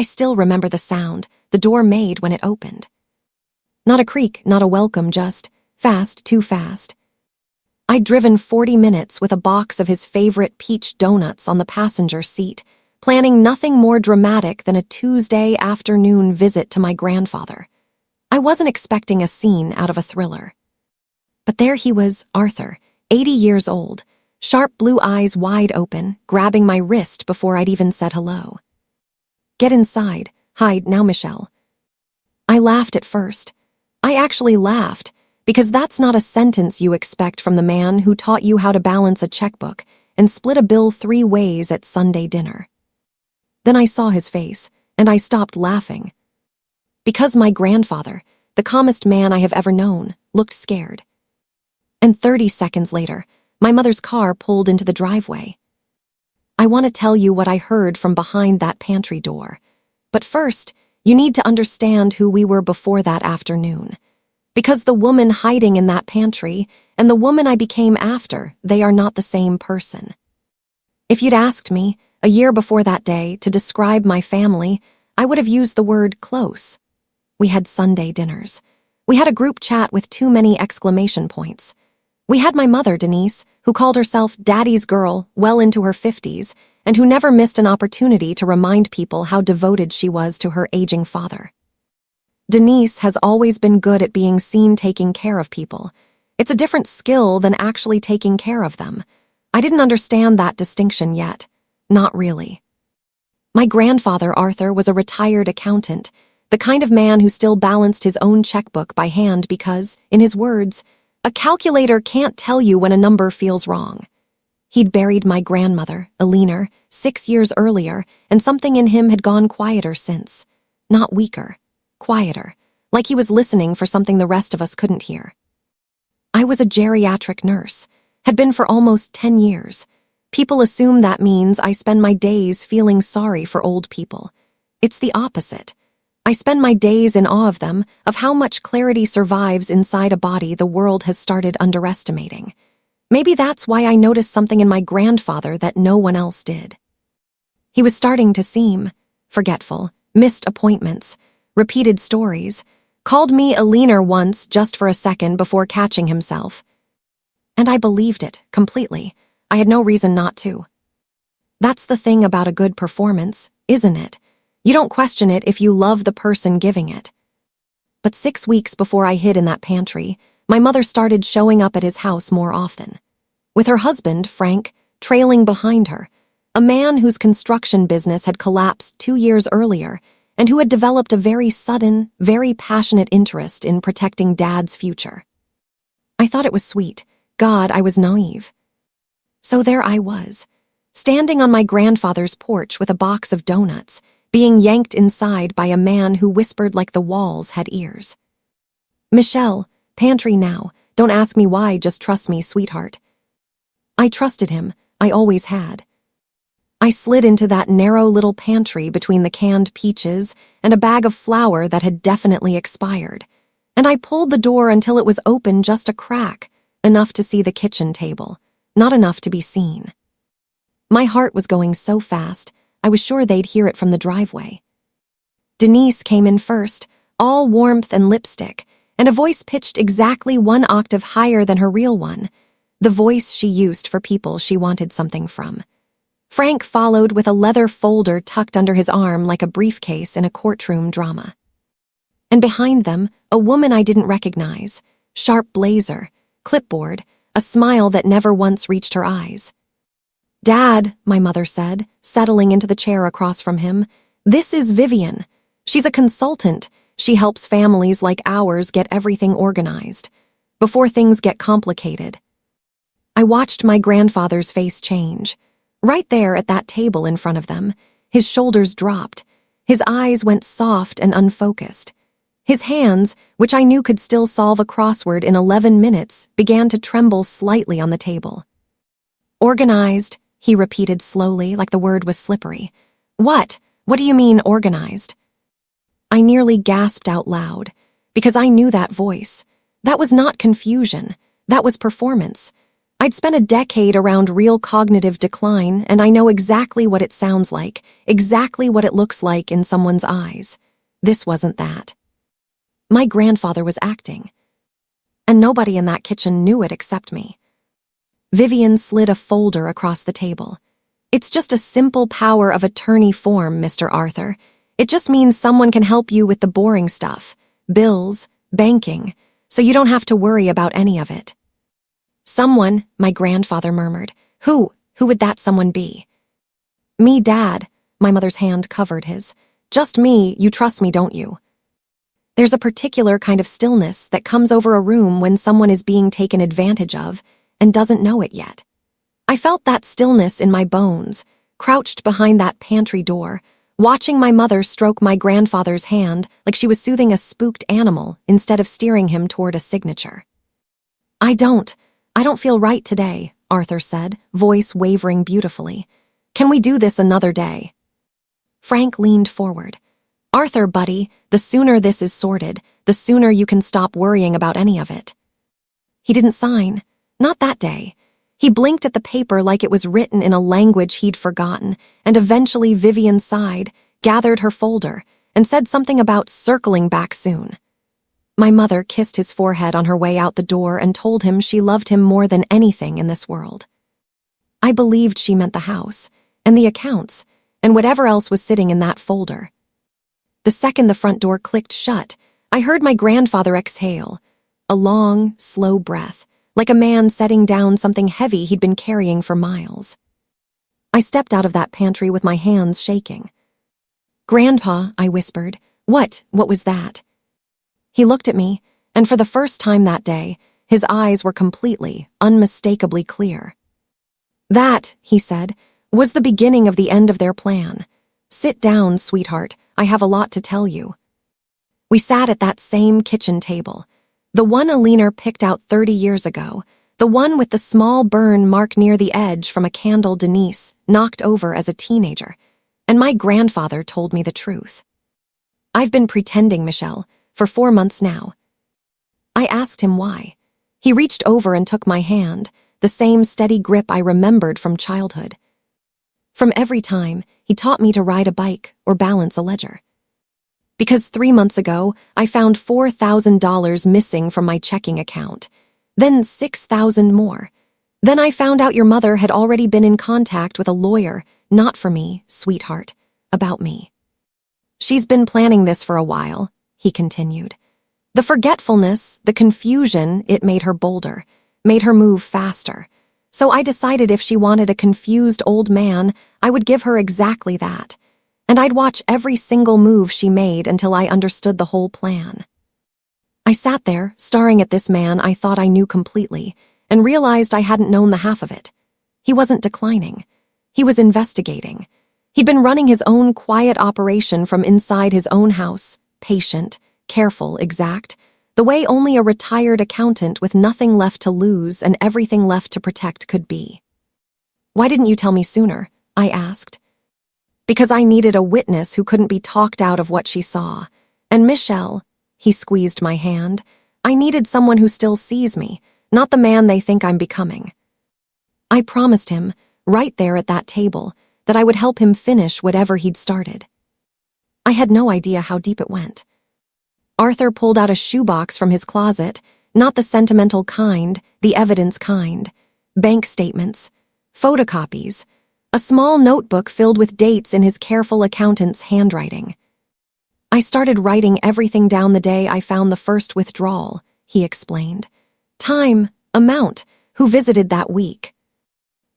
I still remember the sound the door made when it opened. Not a creak, not a welcome, just fast, too fast. I'd driven 40 minutes with a box of his favorite peach donuts on the passenger seat, planning nothing more dramatic than a Tuesday afternoon visit to my grandfather. I wasn't expecting a scene out of a thriller. But there he was, Arthur, 80 years old, sharp blue eyes wide open, grabbing my wrist before I'd even said hello. Get inside. Hide now, Michelle. I laughed at first. I actually laughed, because that's not a sentence you expect from the man who taught you how to balance a checkbook and split a bill 3 ways at Sunday dinner. Then I saw his face, and I stopped laughing. Because my grandfather, the calmest man I have ever known, looked scared. And 30 seconds later, my mother's car pulled into the driveway. I want to tell you what I heard from behind that pantry door. But first, you need to understand who we were before that afternoon. Because the woman hiding in that pantry and the woman I became after, they are not the same person. If you'd asked me, a year before that day, to describe my family, I would have used the word close. We had Sunday dinners. We had a group chat with too many exclamation points. We had my mother, Denise, who called herself Daddy's girl well into her 50s, and who never missed an opportunity to remind people how devoted she was to her aging father. Denise has always been good at being seen taking care of people. It's a different skill than actually taking care of them. I didn't understand that distinction yet. Not really. My grandfather, Arthur, was a retired accountant, the kind of man who still balanced his own checkbook by hand because, in his words, a calculator can't tell you when a number feels wrong. He'd buried my grandmother, Eleanor, 6 years earlier, and something in him had gone quieter since. Not weaker, quieter, like he was listening for something the rest of us couldn't hear. I was a geriatric nurse, had been for almost 10 years. People assume that means I spend my days feeling sorry for old people. It's the opposite. I spend my days in awe of them, of how much clarity survives inside a body the world has started underestimating. Maybe that's why I noticed something in my grandfather that no one else did. He was starting to seem forgetful, missed appointments, repeated stories, called me a leaner once just for a second before catching himself. And I believed it, completely. I had no reason not to. That's the thing about a good performance, isn't it? You don't question it if you love the person giving it. But 6 weeks before I hid in that pantry, my mother started showing up at his house more often. With her husband, Frank, trailing behind her, a man whose construction business had collapsed 2 years earlier and who had developed a very sudden, very passionate interest in protecting Dad's future. I thought it was sweet. God, I was naive. So there I was, standing on my grandfather's porch with a box of donuts, being yanked inside by a man who whispered like the walls had ears. Michelle, pantry now. Don't ask me why, just trust me, sweetheart. I trusted him. I always had. I slid into that narrow little pantry between the canned peaches and a bag of flour that had definitely expired, and I pulled the door until it was open just a crack, enough to see the kitchen table, not enough to be seen. My heart was going so fast, I was sure they'd hear it from the driveway. Denise came in first, all warmth and lipstick, and a voice pitched exactly 1 octave higher than her real one, the voice she used for people she wanted something from. Frank followed with a leather folder tucked under his arm like a briefcase in a courtroom drama. And behind them, a woman I didn't recognize, sharp blazer, clipboard, a smile that never once reached her eyes. Dad, my mother said, settling into the chair across from him, this is Vivian. She's a consultant. She helps families like ours get everything organized, before things get complicated. I watched my grandfather's face change. Right there at that table in front of them, his shoulders dropped. His eyes went soft and unfocused. His hands, which I knew could still solve a crossword in 11 minutes, began to tremble slightly on the table. Organized, he repeated slowly, like the word was slippery. What? What do you mean, organized? I nearly gasped out loud, because I knew that voice. That was not confusion. That was performance. I'd spent a decade around real cognitive decline, and I know exactly what it sounds like, exactly what it looks like in someone's eyes. This wasn't that. My grandfather was acting, and nobody in that kitchen knew it except me. Vivian slid a folder across the table. It's just a simple power of attorney form, Mr. Arthur. It just means someone can help you with the boring stuff, bills, banking, so you don't have to worry about any of it. Someone, my grandfather murmured. Who would that someone be? Me, Dad. My mother's hand covered his. Just me, you trust me, don't you? There's a particular kind of stillness that comes over a room when someone is being taken advantage of and doesn't know it yet. I felt that stillness in my bones, crouched behind that pantry door, watching my mother stroke my grandfather's hand like she was soothing a spooked animal instead of steering him toward a signature. I don't feel right today, Arthur said, voice wavering beautifully. Can we do this another day? Frank leaned forward. Arthur, buddy, the sooner this is sorted, the sooner you can stop worrying about any of it. He didn't sign. Not that day. He blinked at the paper like it was written in a language he'd forgotten, and eventually Vivian sighed, gathered her folder, and said something about circling back soon. My mother kissed his forehead on her way out the door and told him she loved him more than anything in this world. I believed she meant the house, and the accounts, and whatever else was sitting in that folder. The second the front door clicked shut, I heard my grandfather exhale, a long, slow breath, like a man setting down something heavy he'd been carrying for miles. I stepped out of that pantry with my hands shaking. Grandpa, I whispered, what was that? He looked at me, and for the first time that day, his eyes were completely, unmistakably clear. That, he said, was the beginning of the end of their plan. Sit down, sweetheart, I have a lot to tell you. We sat at that same kitchen table, the one Alina picked out 30 years ago, the one with the small burn mark near the edge from a candle Denise knocked over as a teenager, and my grandfather told me the truth. I've been pretending, Michelle, for 4 months now. I asked him why. He reached over and took my hand, the same steady grip I remembered from childhood. From every time, he taught me to ride a bike or balance a ledger. Because 3 months ago, I found $4,000 missing from my checking account. Then 6,000 more. Then I found out your mother had already been in contact with a lawyer, not for me, sweetheart, about me. She's been planning this for a while, he continued. The forgetfulness, the confusion, it made her bolder, made her move faster. So I decided if she wanted a confused old man, I would give her exactly that. And I'd watch every single move she made until I understood the whole plan. I sat there, staring at this man I thought I knew completely, and realized I hadn't known the half of it. He wasn't declining. He was investigating. He'd been running his own quiet operation from inside his own house, patient, careful, exact, the way only a retired accountant with nothing left to lose and everything left to protect could be. Why didn't you tell me sooner? I asked. Because I needed a witness who couldn't be talked out of what she saw. And Michelle, he squeezed my hand, I needed someone who still sees me, not the man they think I'm becoming. I promised him, right there at that table, that I would help him finish whatever he'd started. I had no idea how deep it went. Arthur pulled out a shoebox from his closet, not the sentimental kind, the evidence kind. Bank statements, photocopies, a small notebook filled with dates in his careful accountant's handwriting. I started writing everything down the day I found the first withdrawal, he explained. Time, amount, who visited that week.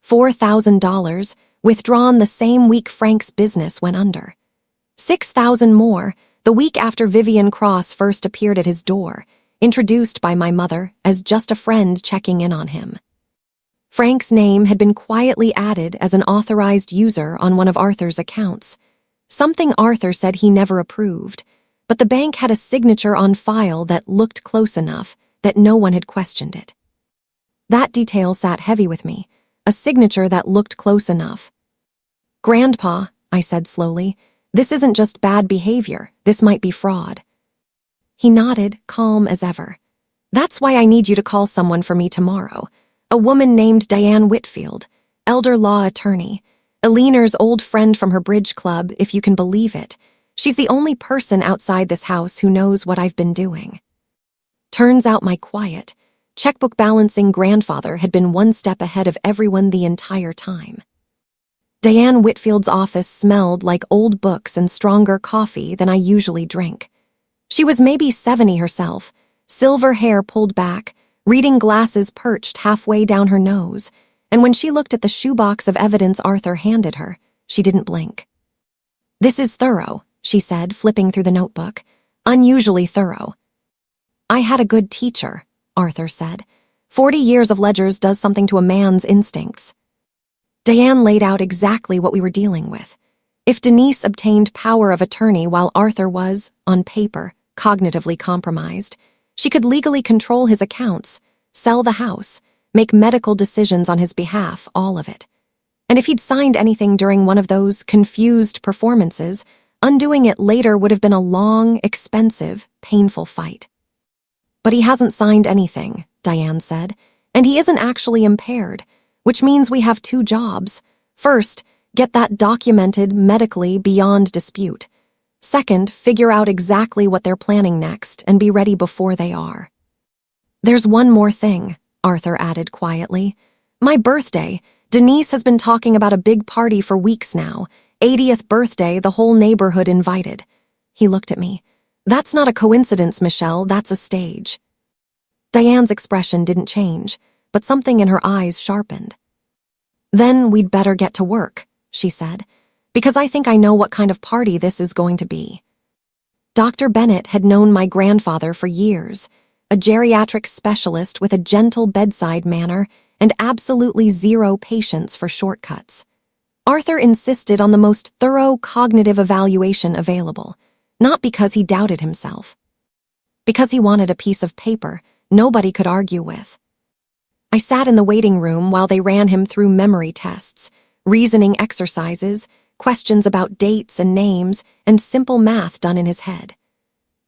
$4,000, withdrawn the same week Frank's business went under. 6,000 more, the week after Vivian Cross first appeared at his door, introduced by my mother as just a friend checking in on him. Frank's name had been quietly added as an authorized user on one of Arthur's accounts, something Arthur said he never approved, but the bank had a signature on file that looked close enough that no one had questioned it. That detail sat heavy with me, a signature that looked close enough. Grandpa, I said slowly, this isn't just bad behavior, this might be fraud. He nodded, calm as ever. That's why I need you to call someone for me tomorrow. A woman named Diane Whitfield, elder law attorney. Eleanor's old friend from her bridge club, if you can believe it. She's the only person outside this house who knows what I've been doing. Turns out my quiet, checkbook balancing grandfather had been one step ahead of everyone the entire time. Diane Whitfield's office smelled like old books and stronger coffee than I usually drink. She was maybe 70 herself, silver hair pulled back, reading glasses perched halfway down her nose, and when she looked at the shoebox of evidence Arthur handed her, she didn't blink. "This is thorough," she said, flipping through the notebook. "Unusually thorough." "I had a good teacher," Arthur said. 40 years of ledgers does something to a man's instincts. Diane laid out exactly what we were dealing with. If Denise obtained power of attorney while Arthur was, on paper, cognitively compromised, she could legally control his accounts, sell the house, make medical decisions on his behalf, all of it. And if he'd signed anything during one of those confused performances, undoing it later would have been a long, expensive, painful fight. "But he hasn't signed anything," Diane said, "and he isn't actually impaired, which means we have two jobs. First, get that documented medically beyond dispute. Second, figure out exactly what they're planning next and be ready before they are." "There's one more thing," Arthur added quietly. "My birthday. Denise has been talking about a big party for weeks now. 80th birthday, the whole neighborhood invited." He looked at me. "That's not a coincidence, Michelle, that's a stage." Diane's expression didn't change, but something in her eyes sharpened. "Then we'd better get to work," she said, "because I think I know what kind of party this is going to be." Dr. Bennett had known my grandfather for years, a geriatric specialist with a gentle bedside manner and absolutely zero patience for shortcuts. Arthur insisted on the most thorough cognitive evaluation available, not because he doubted himself, because he wanted a piece of paper nobody could argue with. I sat in the waiting room while they ran him through memory tests, reasoning exercises, questions about dates and names, and simple math done in his head.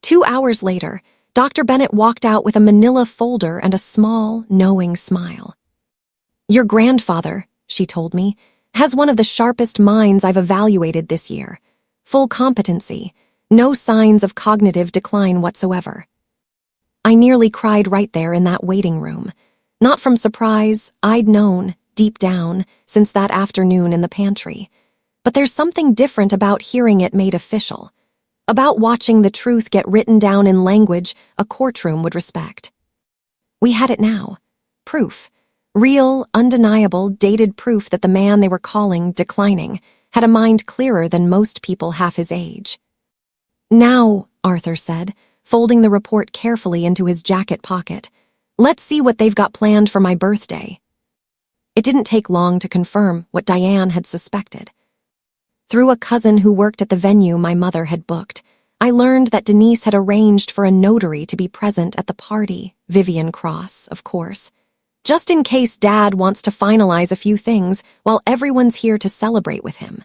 2 hours later, Dr. Bennett walked out with a manila folder and a small, knowing smile. "Your grandfather," she told me, "has one of the sharpest minds I've evaluated this year. Full competency, no signs of cognitive decline whatsoever." I nearly cried right there in that waiting room. Not from surprise, I'd known, deep down, since that afternoon in the pantry. But there's something different about hearing it made official, about watching the truth get written down in language a courtroom would respect. We had it now. Proof. Real, undeniable, dated proof that the man they were calling declining had a mind clearer than most people half his age. "Now," Arthur said, folding the report carefully into his jacket pocket, "let's see what they've got planned for my birthday." It didn't take long to confirm what Diane had suspected. Through a cousin who worked at the venue my mother had booked, I learned that Denise had arranged for a notary to be present at the party, Vivian Cross, of course, just in case Dad wants to finalize a few things while everyone's here to celebrate with him.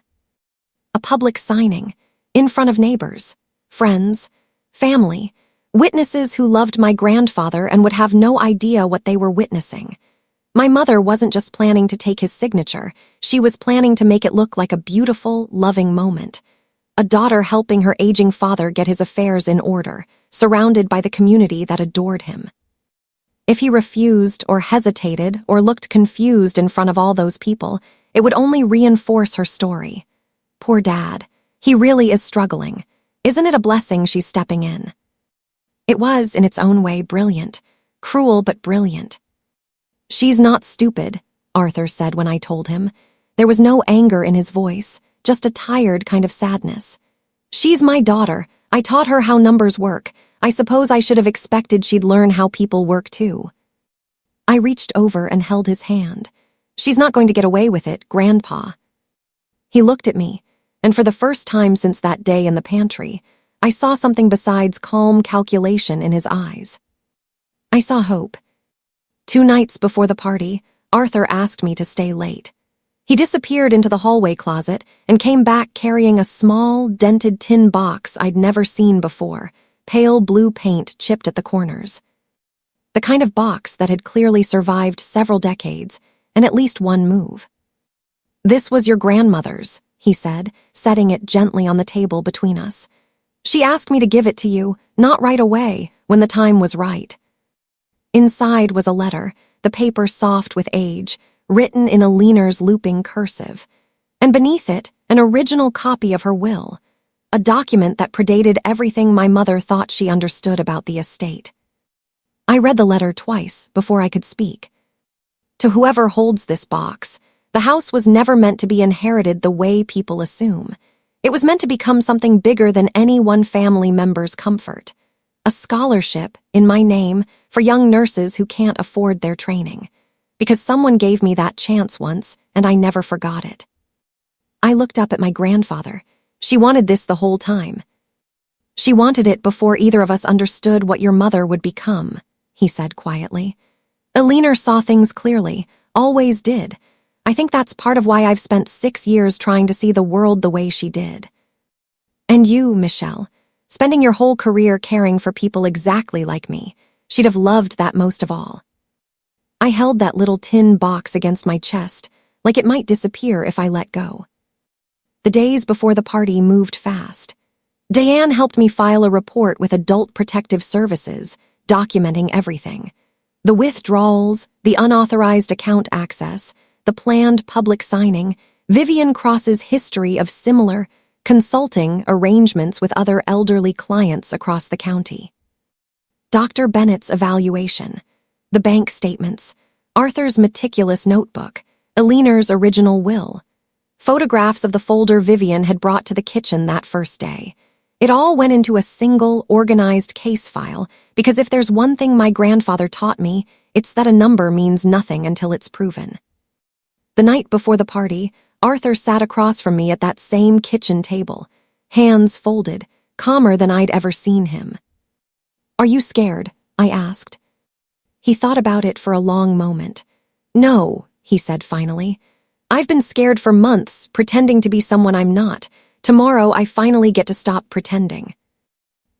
A public signing, in front of neighbors, friends, family, witnesses who loved my grandfather and would have no idea what they were witnessing. My mother wasn't just planning to take his signature, she was planning to make it look like a beautiful, loving moment. A daughter helping her aging father get his affairs in order, surrounded by the community that adored him. If he refused or hesitated or looked confused in front of all those people, it would only reinforce her story. Poor Dad, he really is struggling. Isn't it a blessing she's stepping in? It was, in its own way, brilliant. Cruel but brilliant. "She's not stupid," Arthur said when I told him. There was no anger in his voice, just a tired kind of sadness. "She's my daughter. I taught her how numbers work. I suppose I should have expected she'd learn how people work too." I reached over and held his hand. "She's not going to get away with it, Grandpa." He looked at me, and for the first time since that day in the pantry, I saw something besides calm calculation in his eyes. I saw hope. 2 nights before the party, Arthur asked me to stay late. He disappeared into the hallway closet and came back carrying a small, dented tin box I'd never seen before, pale blue paint chipped at the corners. The kind of box that had clearly survived several decades and at least one move. "This was your grandmother's," he said, setting it gently on the table between us. "She asked me to give it to you, not right away, when the time was right." Inside was a letter, the paper soft with age, written in a leaner's looping cursive, and beneath it, an original copy of her will, a document that predated everything my mother thought she understood about the estate. I read the letter twice before I could speak. To whoever holds this box, the house was never meant to be inherited the way people assume. It was meant to become something bigger than any one family member's comfort. A scholarship, in my name, for young nurses who can't afford their training. Because someone gave me that chance once, and I never forgot it. I looked up at my grandfather. She wanted this the whole time. "She wanted it before either of us understood what your mother would become," he said quietly. "Eleanor saw things clearly, always did. I think that's part of why I've spent 6 years trying to see the world the way she did. And you, Michelle, spending your whole career caring for people exactly like me, she'd have loved that most of all." I held that little tin box against my chest, like it might disappear if I let go. The days before the party moved fast. Diane helped me file a report with Adult Protective Services, documenting everything. The withdrawals, the unauthorized account access, the planned public signing, Vivian Cross's history of similar, consulting arrangements with other elderly clients across the county. Dr. Bennett's evaluation, the bank statements, Arthur's meticulous notebook, Eleanor's original will, photographs of the folder Vivian had brought to the kitchen that first day. It all went into a single, organized case file, because if there's one thing my grandfather taught me, it's that a number means nothing until it's proven. The night before the party, Arthur sat across from me at that same kitchen table, hands folded, calmer than I'd ever seen him. "Are you scared?" I asked. He thought about it for a long moment. "No," he said finally. "I've been scared for months, pretending to be someone I'm not. Tomorrow I finally get to stop pretending."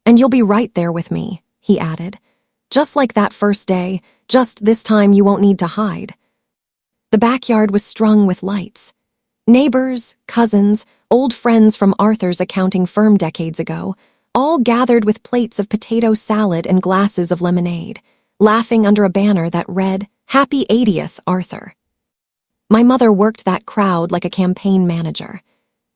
"And you'll be right there with me," he added. "Just like that first day, just this time you won't need to hide." The backyard was strung with lights. Neighbors, cousins, old friends from Arthur's accounting firm decades ago, all gathered with plates of potato salad and glasses of lemonade, laughing under a banner that read, "Happy 80th, Arthur." My mother worked that crowd like a campaign manager.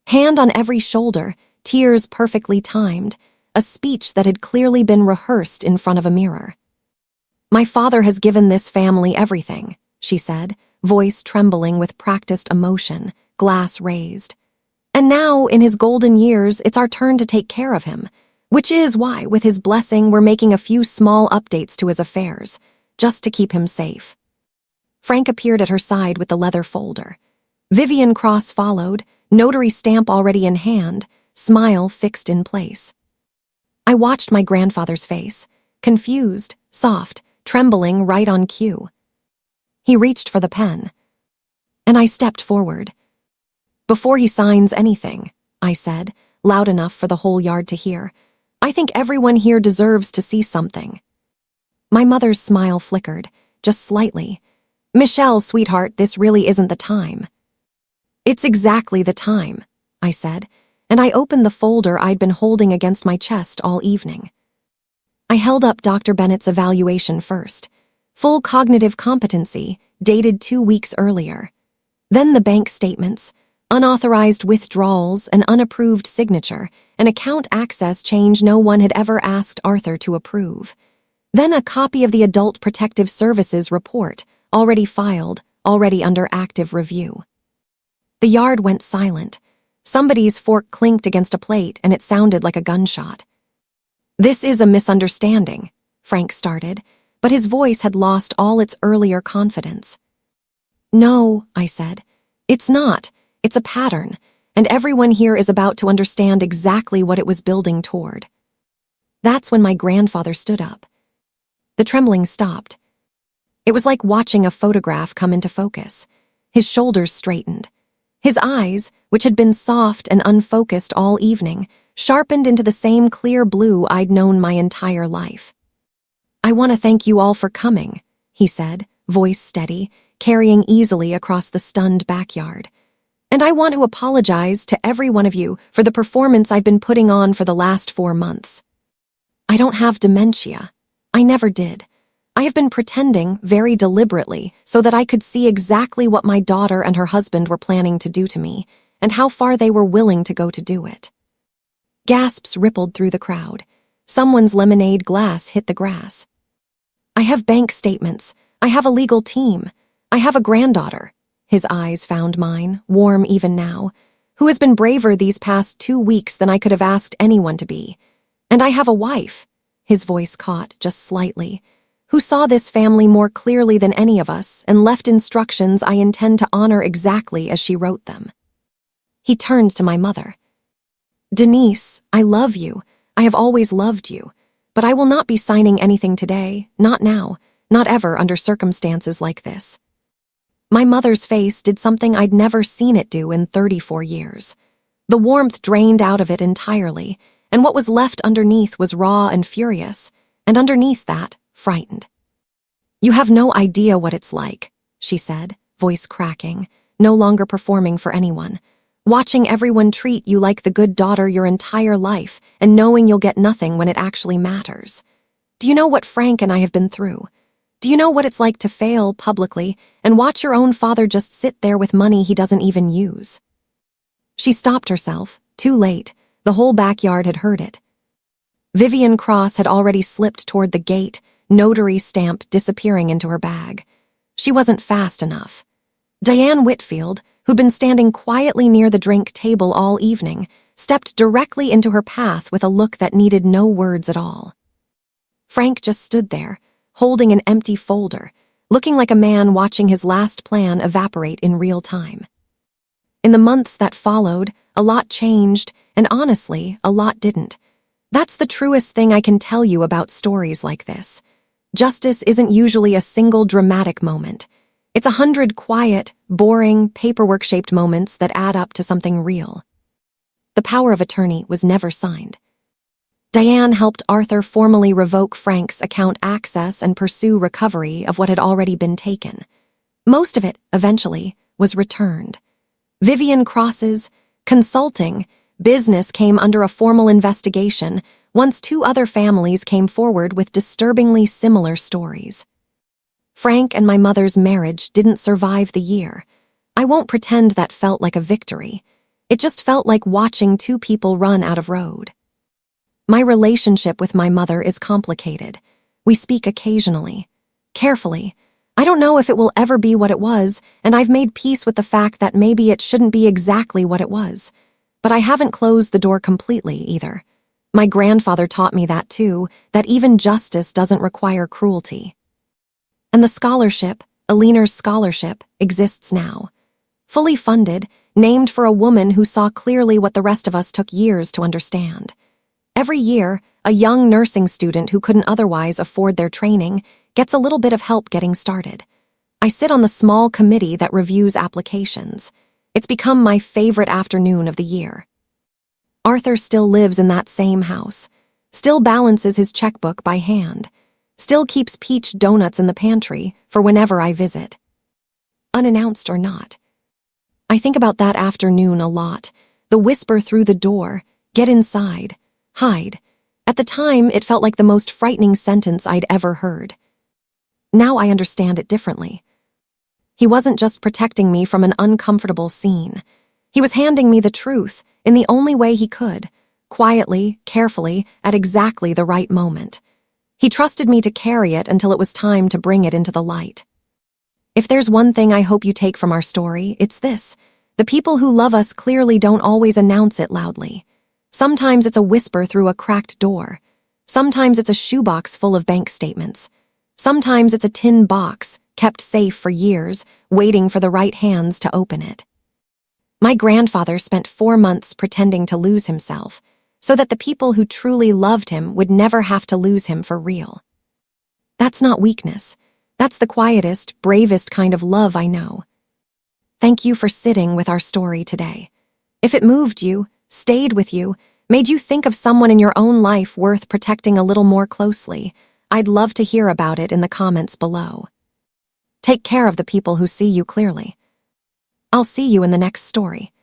Hand on every shoulder, tears perfectly timed, a speech that had clearly been rehearsed in front of a mirror. "My father has given this family everything," she said, voice trembling with practiced emotion, glass raised. "And now, in his golden years, it's our turn to take care of him, which is why, with his blessing, we're making a few small updates to his affairs, just to keep him safe." Frank appeared at her side with the leather folder. Vivian Cross followed, notary stamp already in hand, smile fixed in place. I watched my grandfather's face, confused, soft, trembling right on cue. He reached for the pen, and I stepped forward. "Before he signs anything," I said, loud enough for the whole yard to hear, "I think everyone here deserves to see something." My mother's smile flickered, just slightly. "Michelle, sweetheart, this really isn't the time." "It's exactly the time," I said, and I opened the folder I'd been holding against my chest all evening. I held up Dr. Bennett's evaluation first. Full cognitive competency, dated 2 weeks earlier. Then the bank statements, unauthorized withdrawals, an unapproved signature, an account access change no one had ever asked Arthur to approve. Then a copy of the Adult Protective Services report, already filed, already under active review. The yard went silent. Somebody's fork clinked against a plate and it sounded like a gunshot. "This is a misunderstanding," Frank started, but his voice had lost all its earlier confidence. "No," I said. "It's not. It's a pattern, and everyone here is about to understand exactly what it was building toward." That's when my grandfather stood up. The trembling stopped. It was like watching a photograph come into focus. His shoulders straightened. His eyes, which had been soft and unfocused all evening, sharpened into the same clear blue I'd known my entire life. "I want to thank you all for coming," he said, voice steady, carrying easily across the stunned backyard. "And I want to apologize to every one of you for the performance I've been putting on for the last 4 months. I don't have dementia. I never did. I have been pretending very deliberately so that I could see exactly what my daughter and her husband were planning to do to me and how far they were willing to go to do it." Gasps rippled through the crowd. Someone's lemonade glass hit the grass. "I have bank statements. I have a legal team. I have a granddaughter." His eyes found mine, warm even now, "who has been braver these past 2 weeks than I could have asked anyone to be. And I have a wife," his voice caught just slightly, "who saw this family more clearly than any of us and left instructions I intend to honor exactly as she wrote them." He turned to my mother. "Denise, I love you. I have always loved you. But I will not be signing anything today, not now, not ever under circumstances like this." My mother's face did something I'd never seen it do in 34 years. The warmth drained out of it entirely, and what was left underneath was raw and furious, and underneath that, frightened. "You have no idea what it's like," she said, voice cracking, no longer performing for anyone. "Watching everyone treat you like the good daughter your entire life and knowing you'll get nothing when it actually matters. Do you know what Frank and I have been through? Do you know what it's like to fail publicly and watch your own father just sit there with money he doesn't even use?" She stopped herself, too late. The whole backyard had heard it. Vivian Cross had already slipped toward the gate, notary stamp disappearing into her bag. She wasn't fast enough. Diane Whitfield, who'd been standing quietly near the drink table all evening, stepped directly into her path with a look that needed no words at all. Frank just stood there, holding an empty folder, looking like a man watching his last plan evaporate in real time. In the months that followed, a lot changed, and honestly, a lot didn't. That's the truest thing I can tell you about stories like this. Justice isn't usually a single dramatic moment. It's 100 quiet, boring, paperwork-shaped moments that add up to something real. The power of attorney was never signed. Diane helped Arthur formally revoke Frank's account access and pursue recovery of what had already been taken. Most of it, eventually, was returned. Vivian Cross's consulting business came under a formal investigation once 2 other families came forward with disturbingly similar stories. Frank and my mother's marriage didn't survive the year. I won't pretend that felt like a victory. It just felt like watching 2 people run out of road. My relationship with my mother is complicated. We speak occasionally, carefully. I don't know if it will ever be what it was, and I've made peace with the fact that maybe it shouldn't be exactly what it was. But I haven't closed the door completely, either. My grandfather taught me that too, that even justice doesn't require cruelty. And the scholarship, Aliner's scholarship, exists now. Fully funded, named for a woman who saw clearly what the rest of us took years to understand. Every year, a young nursing student who couldn't otherwise afford their training gets a little bit of help getting started. I sit on the small committee that reviews applications. It's become my favorite afternoon of the year. Arthur still lives in that same house, still balances his checkbook by hand, still keeps peach donuts in the pantry for whenever I visit. Unannounced or not. I think about that afternoon a lot, the whisper through the door, "Get inside. Hide." At the time, it felt like the most frightening sentence I'd ever heard. Now I understand it differently. He wasn't just protecting me from an uncomfortable scene. He was handing me the truth in the only way he could, quietly, carefully, at exactly the right moment. He trusted me to carry it until it was time to bring it into the light. If there's one thing I hope you take from our story, it's this. The people who love us clearly don't always announce it loudly. Sometimes it's a whisper through a cracked door. Sometimes it's a shoebox full of bank statements. Sometimes it's a tin box, kept safe for years, waiting for the right hands to open it. My grandfather spent 4 months pretending to lose himself, so that the people who truly loved him would never have to lose him for real. That's not weakness. That's the quietest, bravest kind of love I know. Thank you for sitting with our story today. If it moved you, stayed with you, made you think of someone in your own life worth protecting a little more closely, I'd love to hear about it in the comments below. Take care of the people who see you clearly. I'll see you in the next story.